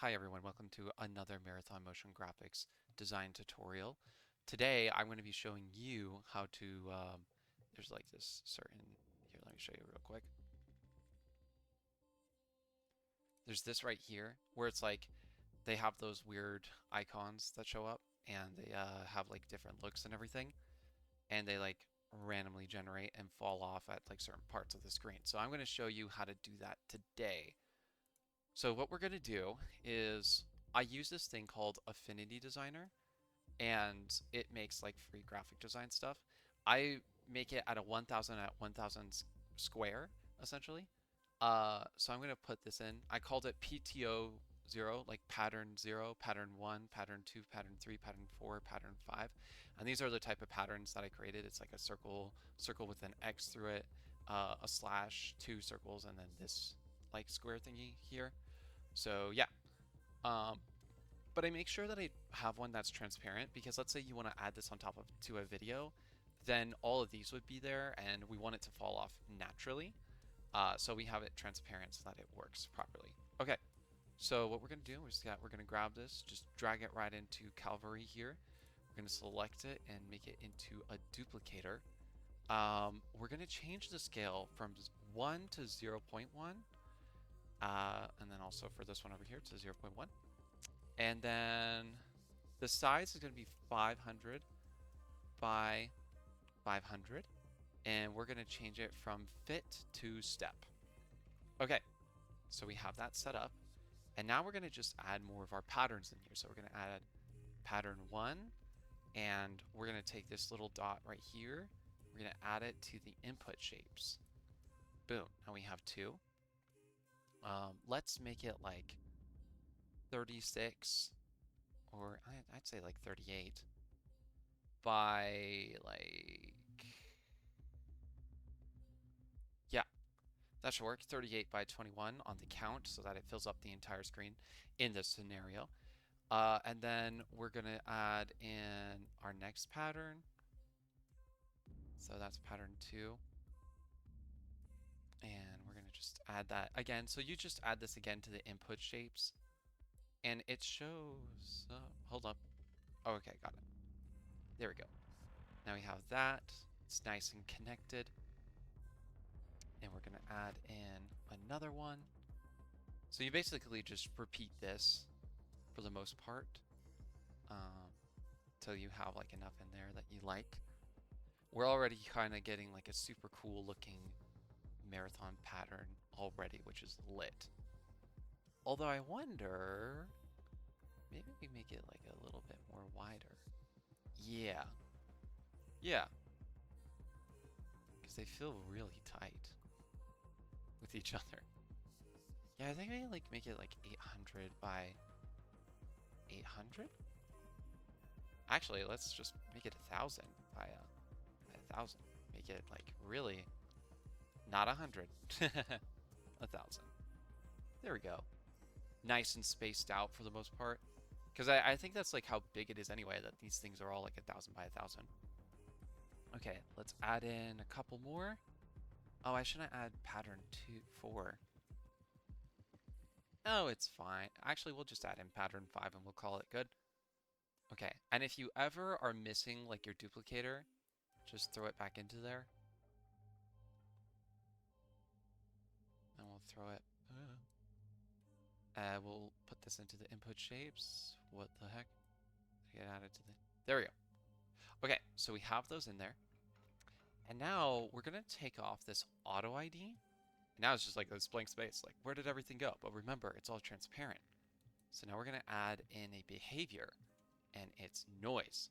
Hi everyone, welcome to another Marathon Motion Graphics design tutorial. Today I'm going to be showing you how to, there's like this certain, here let me show you real quick. There's this right here where it's like they have those weird icons that show up and they have like different looks and everything and they like randomly generate and fall off at like certain parts of the screen. So I'm going to show you how to do that today. So what we're going to do is I use this thing called Affinity Designer and it makes like free graphic design stuff. I make it at a 1000 at 1000 square essentially. So I'm going to put this in. I called it PTO 0, like pattern 0, pattern 1, pattern 2, pattern 3, pattern 4, pattern 5. And these are the type of patterns that I created. It's like a circle with an X through it, a slash, two circles, and then this like square thingy here. So yeah, um, but I make sure that I have one that's transparent because let's say you want to add this on top of to a video, then all of these would be there and we want it to fall off naturally. So we have it transparent so that it works properly. Okay, so what we're going to do is we're going to grab this, just drag it right into Calvary here. We're going to select it and make it into a duplicator. We're going to change the scale from 1 to 0.1. And then also for this one over here to 0.1. And then the size is going to be 500 by 500. And we're going to change it from fit to step. Okay, so we have that set up. And now we're going to just add more of our patterns in here. So we're going to add pattern 1. And we're going to take this little dot right here. We're going to add it to the input shapes. Boom, now we have 2. Let's make it like 36, or I'd say like 38 by like, yeah, that should work. 38 by 21 on the count so that it fills up the entire screen in this scenario. And then we're going to add in our next pattern. So that's pattern 2. And we're going to just add that again. So you just add this again to the input shapes. And it shows, hold up. Oh, okay, got it. There we go. Now we have that. It's nice and connected. And we're going to add in another one. So you basically just repeat this for the most part till you have like enough in there that you like. We're already kind of getting like a super cool looking marathon pattern already, which is lit. Although I wonder, maybe we make it like a little bit more wider. Yeah, yeah, because they feel really tight with each other. Yeah, I think maybe like make it like 800 by 800. Actually, let's just make it 1000 by 1000. Make it like really not 100, 1000. There we go. Nice and spaced out for the most part. Because I think that's like how big it is anyway, that these things are all like 1000 by 1000. Okay, let's add in a couple more. Oh, I shouldn't add pattern 2, 4. Oh, it's fine. Actually, we'll just add in pattern 5 and we'll call it good. Okay, and if you ever are missing like your duplicator, just throw it back into there. And we'll throw it. We'll put this into the input shapes. What the heck? Get added to the. There we go. Okay, so we have those in there. And now we're going to take off this auto ID. And now it's just like this blank space. Like, where did everything go? But remember, it's all transparent. So now we're going to add in a behavior, and it's noise.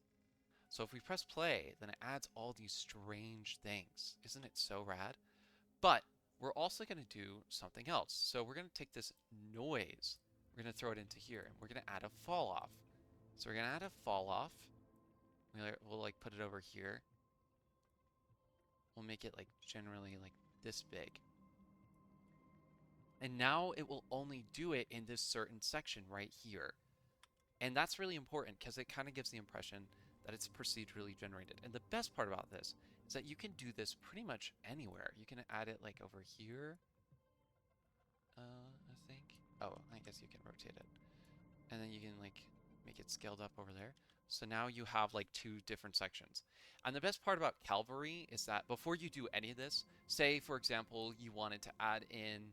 So if we press play, then it adds all these strange things. Isn't it so rad? But we're also going to do something else. So we're going to take this noise, we're going to throw it into here, and we're going to add a fall off. So we're going to add a fall off. We'll like put it over here. We'll make it like generally like this big. And now it will only do it in this certain section right here. And that's really important because it kind of gives the impression that it's procedurally generated. And the best part about this is that you can do this pretty much anywhere. You can add it like over here, I think. Oh, I guess you can rotate it. and then you can like make it scaled up over there. So now you have like two different sections. And the best part about Calvary is that before you do any of this, say for example, you wanted to add in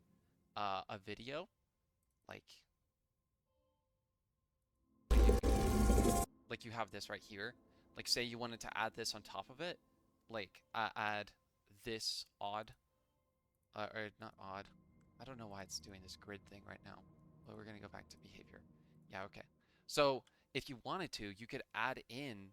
a video, like you have this right here. Like say you wanted to add this on top of it, like add this odd, or not odd. I don't know why it's doing this grid thing right now. But we're gonna go back to behavior. Yeah, okay. So if you wanted to, you could add in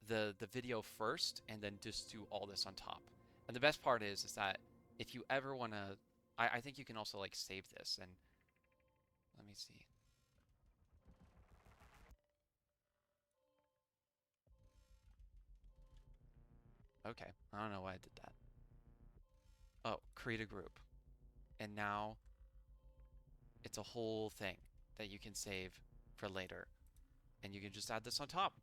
the video first and then just do all this on top. And the best part is that if you ever want to, I think you can also like save this and let me see. Okay, I don't know why I did that. Oh, create a group. And now it's a whole thing that you can save for later. And you can just add this on top.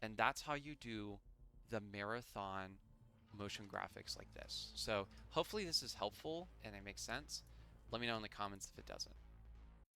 And that's how you do the marathon motion graphics like this. So hopefully this is helpful and it makes sense. Let me know in the comments if it doesn't.